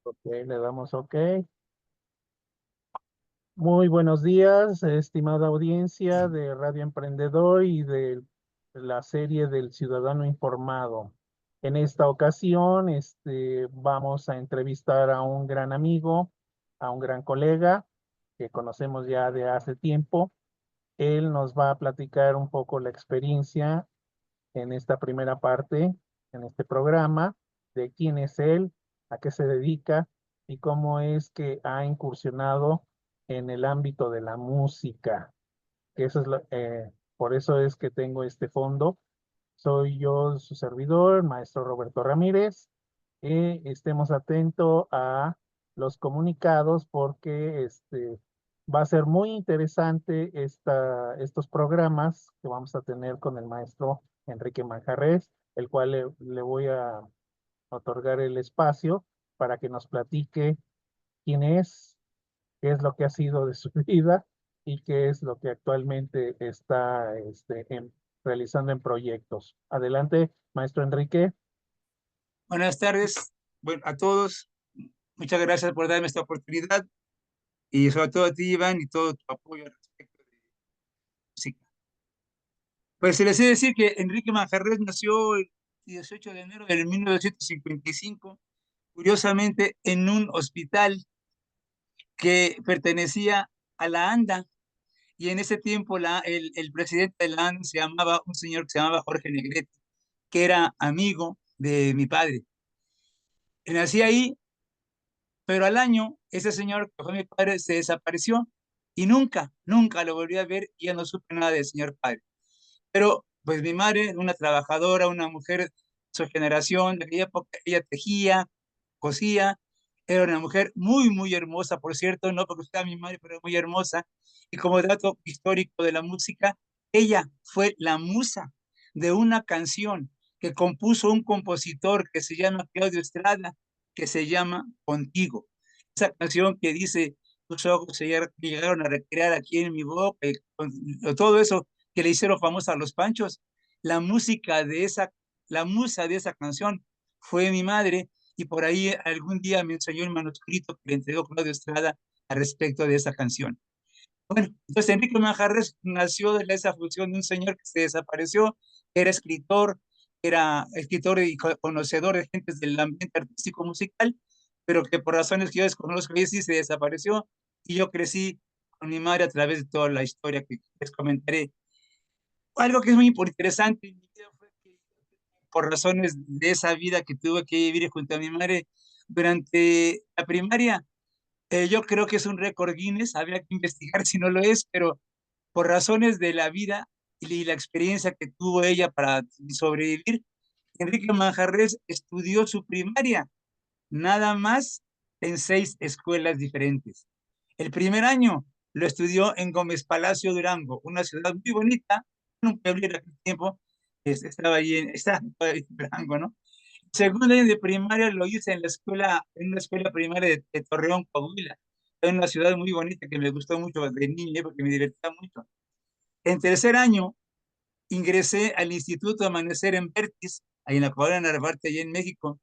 Ok, le damos OK. Muy buenos días, estimada audiencia de Radio Emprendedor y de la serie del Ciudadano Informado. En esta ocasión, vamos a entrevistar a un gran amigo, a un gran colega que conocemos ya de hace tiempo. Él nos va a platicar un poco la experiencia en esta primera parte, en este programa, de quién es él, a qué se dedica y cómo es que ha incursionado en el ámbito de la música. Que eso es por eso es que tengo este fondo. Soy yo su servidor, maestro Roberto Ramírez. Estemos atentos a los comunicados porque va a ser muy interesante estos programas que vamos a tener con el maestro Enrique Manjarres, el cual le voy a otorgar el espacio para que nos platique quién es, qué es lo que ha sido de su vida y qué es lo que actualmente está realizando en proyectos. Adelante, maestro Enrique. Buenas tardes, bueno, a todos. Muchas gracias por darme esta oportunidad y sobre todo a ti, Iván, y todo tu apoyo al respecto de música. Pues se les he de decir que Enrique Manjarres nació el 18 de enero de 1955, curiosamente en un hospital que pertenecía a la ANDA, y en ese tiempo el presidente de la ANDA se llamaba un señor que se llamaba Jorge Negrete, que era amigo de mi padre. Nací ahí. Pero al año, ese señor que fue mi padre se desapareció y nunca lo volví a ver y ya no supe nada del señor padre. Pero pues mi madre, una trabajadora, una mujer de su generación, de aquella época, ella tejía, cosía, era una mujer muy hermosa, por cierto, no porque sea mi madre, pero muy hermosa. Y como dato histórico de la música, ella fue la musa de una canción que compuso un compositor que se llama Claudio Estrada, que se llama Contigo. Esa canción que dice, tus ojos llegaron a recrear aquí en mi boca, y todo eso que le hicieron famosa a los Panchos. La música de esa, la musa de esa canción fue mi madre, y por ahí algún día me enseñó el manuscrito que le entregó Claudio Estrada al respecto de esa canción. Bueno, entonces Enrique Manjarres nació de esa función de un señor que se desapareció, era escritor y conocedor de gentes del ambiente artístico musical, pero que por razones que yo desconozco, y sí se desapareció, y yo crecí con mi madre a través de toda la historia que les comentaré. Algo que es muy interesante en mi vida fue que por razones de esa vida que tuve que vivir junto a mi madre durante la primaria, yo creo que es un récord Guinness, habría que investigar si no lo es, pero por razones de la vida y la experiencia que tuvo ella para sobrevivir, Enrique Manjarres estudió su primaria, nada más en 6 escuelas diferentes. El primer año lo estudió en Gómez Palacio, Durango, una ciudad muy bonita, un pueblo en aquel tiempo, estaba ahí en Durango, ¿no? Segundo año de primaria lo hice en una escuela primaria de Torreón, Coahuila, en una ciudad muy bonita que me gustó mucho de niño porque me divertía mucho. En tercer año ingresé al Instituto Amanecer en Vertis, ahí en la Colonia Narvarte, allá en México.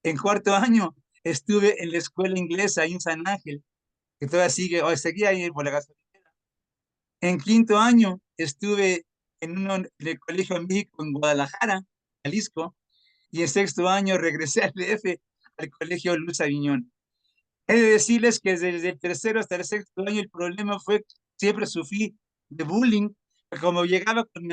En cuarto año estuve en la escuela inglesa ahí en San Ángel, que todavía sigue, o seguía ahí por la gasolinera. En quinto año estuve en el Colegio de México en Guadalajara, Jalisco, y en sexto año regresé al DF, al Colegio Luz Aviñón. He de decirles que desde el tercero hasta el sexto año el problema fue que siempre sufrí de bullying. Como llegaba con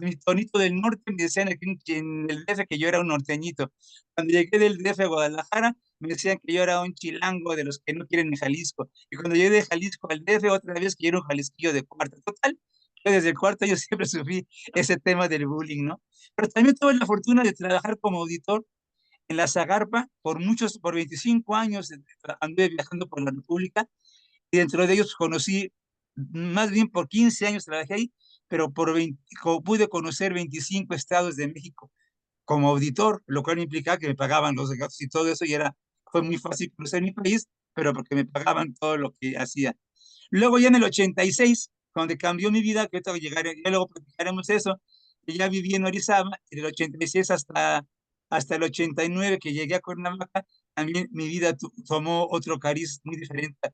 mi tonito del norte, me decían aquí en el DF que yo era un norteñito. Cuando llegué del DF a Guadalajara, me decían que yo era un chilango de los que no quieren en Jalisco. Y cuando llegué de Jalisco al DF, otra vez que yo era un jalisquillo de cuarto. Total, yo desde el cuarto yo siempre sufrí ese tema del bullying, ¿no? Pero también tuve la fortuna de trabajar como auditor en la Zagarpa por 25 años anduve viajando por la República, y dentro de ellos conocí, más bien por 15 años trabajé ahí, pero pude conocer 25 estados de México como auditor, lo cual implicaba que me pagaban los gastos y todo eso, y fue muy fácil conocer mi país, pero porque me pagaban todo lo que hacía. Luego ya en el 86, cuando cambió mi vida, ya luego platicaremos eso, y ya viví en Orizaba, en el 86 hasta hasta el 89 que llegué a Cuernavaca, también mi vida tomó otro cariz muy diferente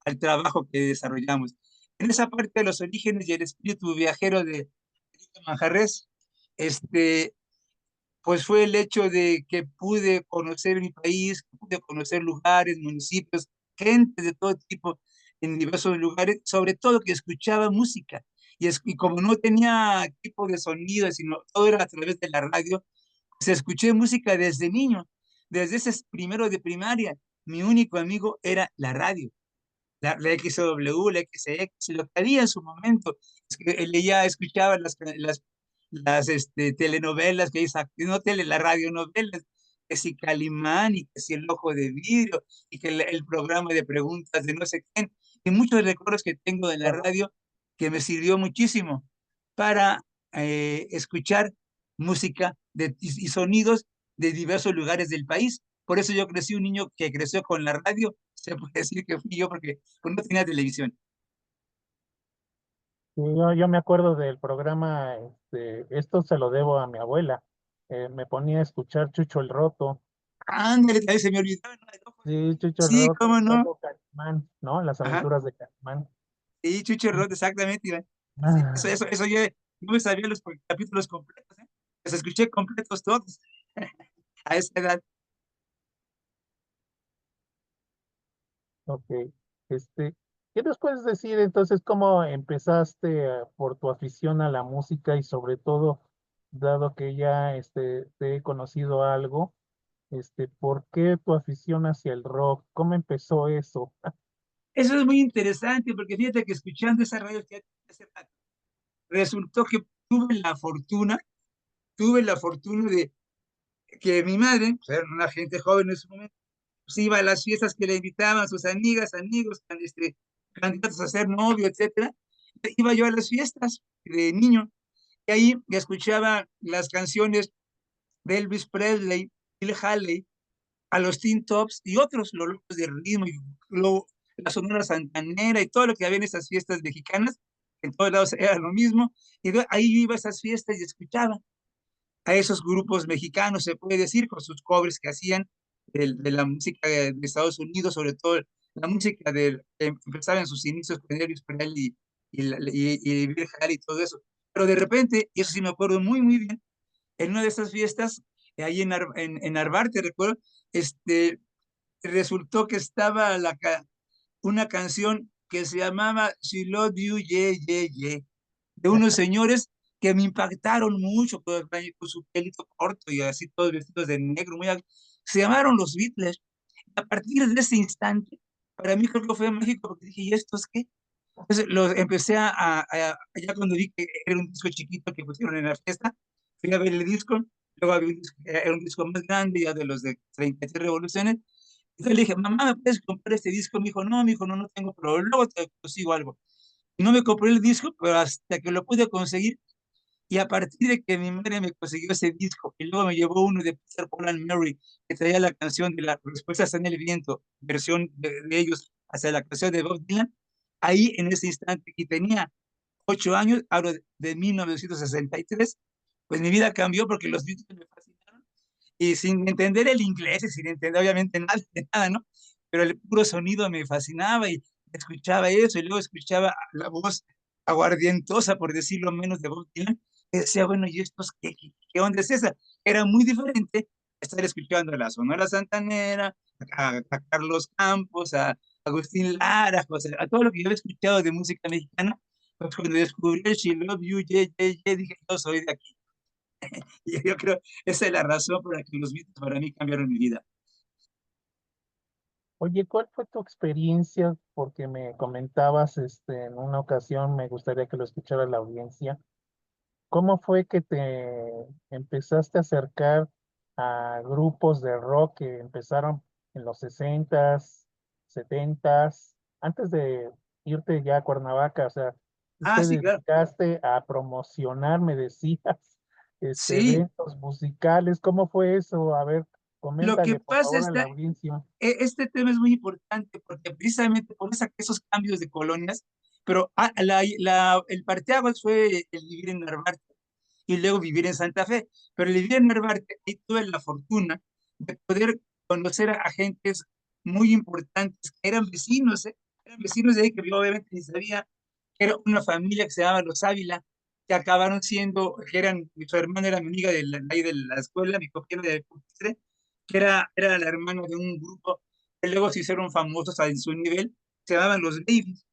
al trabajo que desarrollamos. En esa parte de los orígenes y el espíritu viajero de Manjarres, este, pues fue el hecho de que pude conocer mi país, que pude conocer lugares, municipios, gente de todo tipo en diversos lugares, sobre todo que escuchaba música. Y como no tenía tipo de sonido, sino todo era a través de la radio, pues escuché música desde niño, desde ese primero de primaria. Mi único amigo era la radio, la XW, la XX, lo que había en su momento. Es que él ya escuchaba telenovelas que dice, no tele, la radionovelas, que si Calimán y que si El Ojo de Vidrio y que el programa de preguntas de no sé quién, y muchos recuerdos que tengo de la Claro. radio que me sirvió muchísimo para escuchar música y sonidos de diversos lugares del país. Por eso yo crecí un niño que creció con la radio, se puede decir que fui yo porque pues, no tenía televisión. Sí, yo me acuerdo del programa, esto se lo debo a mi abuela. Me ponía a escuchar Chucho el Roto. Ándale, también se me olvidaba, ¿no? El Ojo de Sí, Vidrio. Chucho el Sí, Roto cómo y no. luego Calimán, ¿no? Las Ajá. aventuras de Calimán. Sí, Chucho Rod, exactamente, Iván. Sí, Ah, eso yo no me sabía los capítulos completos, ¿eh? Los escuché completos todos a esa edad. ok. Este, ¿Qué nos puedes decir entonces cómo empezaste por tu afición a la música y sobre todo, dado que ya te he conocido algo, ¿por qué tu afición hacia el rock? ¿Cómo empezó eso? Eso es muy interesante porque fíjate que escuchando esa radio que hace rato, resultó que tuve la fortuna de que mi madre, pues, era una gente joven en su momento, pues iba a las fiestas que le invitaban sus amigas, amigos, candidatos a ser novio, etcétera. Iba yo a las fiestas de niño y ahí escuchaba las canciones de Elvis Presley, Bill Haley, a los Teen Tops y otros, los locos de ritmo, y la Sonora Santanera y todo lo que había en esas fiestas mexicanas, en todos lados era lo mismo. Y ahí iba a esas fiestas y escuchaba a esos grupos mexicanos, se puede decir, con sus covers que hacían de la música de Estados Unidos, sobre todo la música que empezaba en sus inicios con Elvis Presley y Bill Haley y todo eso. Pero de repente, y eso sí me acuerdo muy, muy bien, en una de esas fiestas, ahí en Narvarte, recuerdo, este, resultó que estaba una canción que se llamaba She Love You, Yeah, Yeah, Yeah, de unos señores que me impactaron mucho con su pelito corto y así todos vestidos de negro, se llamaron los Beatles. A partir de ese instante, para mí creo que fue mágico porque dije, ¿y estos qué? Entonces empecé ya cuando vi que era un disco chiquito que pusieron en la fiesta, fui a ver el disco, luego había era un disco más grande, ya de los de 33 revoluciones. Entonces le dije, mamá, ¿me puedes comprar este disco? Me dijo, no, mi hijo, no, no tengo, pero luego te consigo algo. Y no me compré el disco, pero hasta que lo pude conseguir, y a partir de que mi madre me consiguió ese disco, y luego me llevó uno de Peter, Paul and Mary, que traía la canción de la Respuesta está en el viento, versión de ellos, hacia la canción de Bob Dylan, ahí en ese instante, y tenía 8 años, hablo de 1963, pues mi vida cambió porque los Beatles me fascinaron, y sin entender el inglés, y sin entender obviamente nada de nada, ¿no? Pero el puro sonido me fascinaba y escuchaba eso, y luego escuchaba la voz aguardientosa, por decirlo menos, de Bob Dylan, y decía, bueno, ¿y estos qué onda es esa? Era muy diferente estar escuchando a la Sonora Santanera, a Carlos Campos, a Agustín Lara, José, a todo lo que yo había escuchado de música mexicana, pues cuando descubrí el She Love You, yeah, yeah, yeah, dije, yo soy de aquí. Y yo creo, esa es la razón por la que los Beatles para mí cambiaron mi vida. Oye, ¿cuál fue tu experiencia? Porque me comentabas, en una ocasión, me gustaría que lo escuchara la audiencia. ¿Cómo fue que te empezaste a acercar a grupos de rock que empezaron en los 60s, 70s, antes de irte ya a Cuernavaca? O sea, tú Ah, te sí, claro. dedicaste a promocionar, me decías, Sí, eventos musicales. ¿Cómo fue eso? A ver, lo que coméntale, por pasa favor, a la está, audiencia. este tema es muy importante porque precisamente por esos cambios de colonias, pero el parteaguas fue el vivir en Narvarte. y luego vivir en Santa Fe. Pero el vivir en Narvarte, ahí tuve la fortuna de poder conocer a gentes muy importantes que eran vecinos de ahí que yo obviamente ni sabía que era una familia que se llamaba Los Ávila, que acabaron siendo, que eran, su hermana era mi amiga ahí de la escuela, mi compañera de pupitre, que era la hermana de un grupo que luego se hicieron famosos en su nivel, se llamaban Los Babies.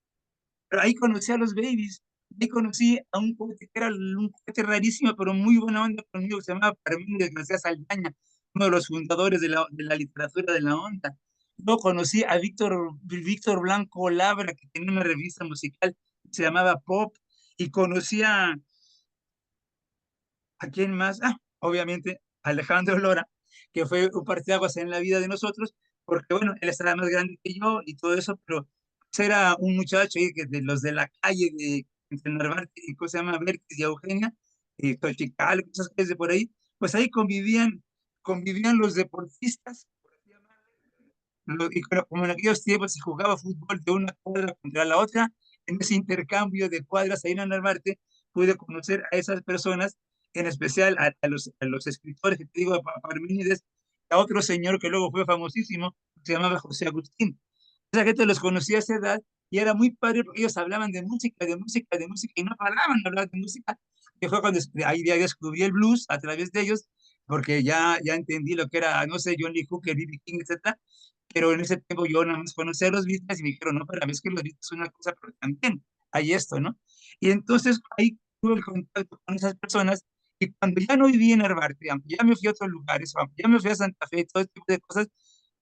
Pero ahí conocí a Los Babies, ahí conocí a un poeta que era un poeta rarísimo, pero muy buena onda conmigo, que se llamaba Parmenides García Saldaña, uno de los fundadores de la literatura de la onda. Luego conocí a Víctor Blanco Labra, que tenía una revista musical que se llamaba Pop, y conocí ¿a quién más? Obviamente Alejandro Lora, que fue un parteaguas en la vida de nosotros, porque bueno, él estaba más grande que yo y todo eso, pero pues, era un muchacho ahí que de los de la calle de entre Narvarte y ¿cómo se llama? Vértiz y Eugenia, y Xochicalco, esas calles de por ahí, pues ahí convivían los deportistas, por así llamarlo, y como en aquellos tiempos se jugaba fútbol de una cuadra contra la otra, en ese intercambio de cuadras ahí en Narvarte, pude conocer a esas personas, en especial a los escritores, que te digo, a Parmenides, a otro señor que luego fue famosísimo, se llamaba José Agustín. Esa gente los conocía a esa edad y era muy padre porque ellos hablaban de música, de música, de música y no paraban de hablar de música. Y fue cuando ahí ya descubrí el blues a través de ellos, porque ya entendí lo que era, no sé, Johnny Hooker, B.B. King, etcétera. Pero en ese tiempo yo nada más conocía a los Beatles y me dijeron, no, pero a mí es que los Beatles es una cosa, pero también hay esto, ¿no? Y entonces ahí tuve el contacto con esas personas y cuando ya no viví en Narvarte, aunque ya me fui a otros lugares, aunque ya me fui a Santa Fe, todo este tipo de cosas,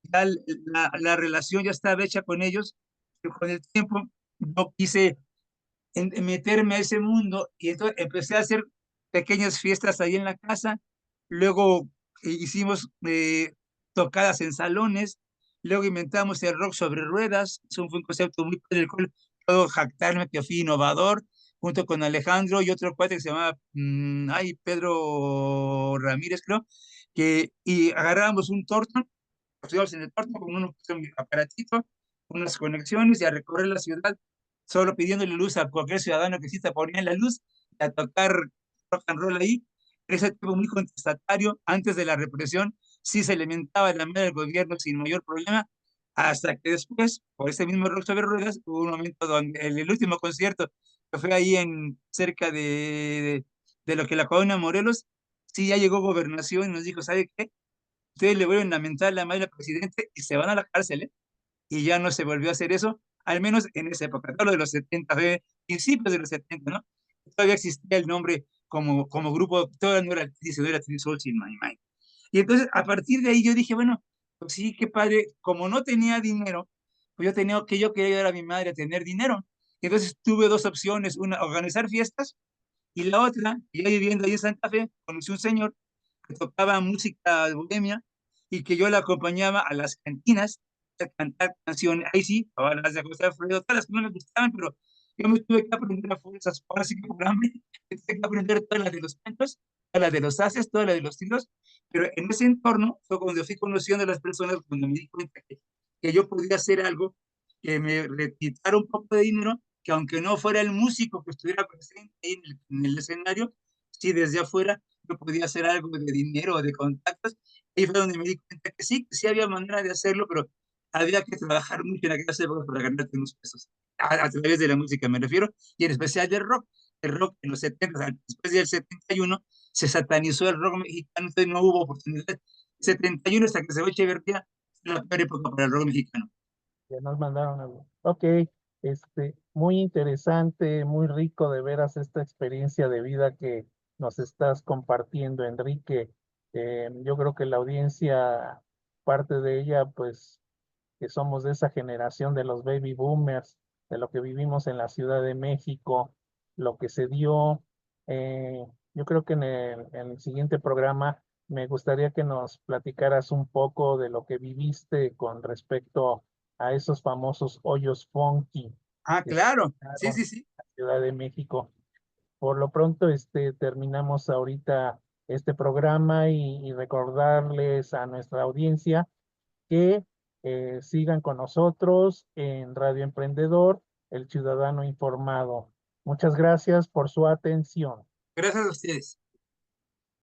ya la relación ya estaba hecha con ellos, pero con el tiempo no quise meterme a ese mundo y entonces empecé a hacer pequeñas fiestas ahí en la casa, luego hicimos tocadas en salones, luego inventamos el rock sobre ruedas, eso fue un concepto muy padre, el cual puedo jactarme que fui innovador, junto con Alejandro y otro cuate que se llamaba, Pedro Ramírez, creo, y agarrábamos un tortón, estuvimos en el parque con un aparatito, unas conexiones y a recorrer la ciudad, solo pidiéndole luz a cualquier ciudadano que sí te ponía en la luz, a tocar rock and roll ahí. Ese tipo muy contestatario, antes de la represión, sí se alimentaba la mano del gobierno sin mayor problema, hasta que después, por ese mismo rock sobre ruedas, hubo un momento donde el último concierto, que fue ahí cerca de lo que la colonia Morelos, sí ya llegó gobernación y nos dijo, ¿sabe qué? Ustedes le vuelven a mentar la madre al presidente y se van a la cárcel, ¿eh? Y ya no se volvió a hacer eso, al menos en esa época, todo lo de los 70, principios de los 70, ¿no? Todavía existía el nombre como grupo, todavía no era Three, no era Three Souls in My Mind. Y entonces, a partir de ahí yo dije, bueno, pues sí, qué padre, como no tenía dinero, pues yo quería ayudar a mi madre a tener dinero. Entonces tuve dos opciones, una, organizar fiestas, y la otra, ya viviendo ahí en Santa Fe, conocí un señor que tocaba música de bohemia y que yo le acompañaba a las cantinas a cantar canciones. Ahí sí, todas las de José Alfredo, todas las que no me gustaban, pero yo me tuve que aprender a fuerzas, ahora sí que por hambre, tuve que aprender todas las de los cantos, todas las de los haces, todas las de los tiros, pero en ese entorno fue cuando fui conociendo a las personas, cuando me di cuenta que yo podía hacer algo que me quitara un poco de dinero, que aunque no fuera el músico que estuviera presente ahí en el escenario, sí desde afuera yo podía hacer algo de dinero o de contactos. Ahí fue donde me di cuenta que sí había manera de hacerlo, pero había que trabajar mucho en aquellas épocas para ganarte unos pesos. A través de la música me refiero, y en especial del rock. El rock en los 70, después del 71, se satanizó el rock mexicano, entonces no hubo oportunidad. 71 hasta que se fue Echeverría, la peor época para el rock mexicano. Ya nos mandaron algo. Ok, muy interesante, muy rico de veras esta experiencia de vida que nos estás compartiendo, Enrique. Yo creo que la audiencia, parte de ella, pues, que somos de esa generación de los baby boomers, de lo que vivimos en la Ciudad de México, lo que se dio. eh, yo creo que en el siguiente programa me gustaría que nos platicaras un poco de lo que viviste con respecto a esos famosos hoyos funky que se Claro, sí, crearon sí, en sí. la Ciudad de México. Por lo pronto, terminamos ahorita este programa y recordarles a nuestra audiencia que sigan con nosotros en Radio Emprendedor, el ciudadano informado. Muchas gracias por su atención. Gracias a ustedes.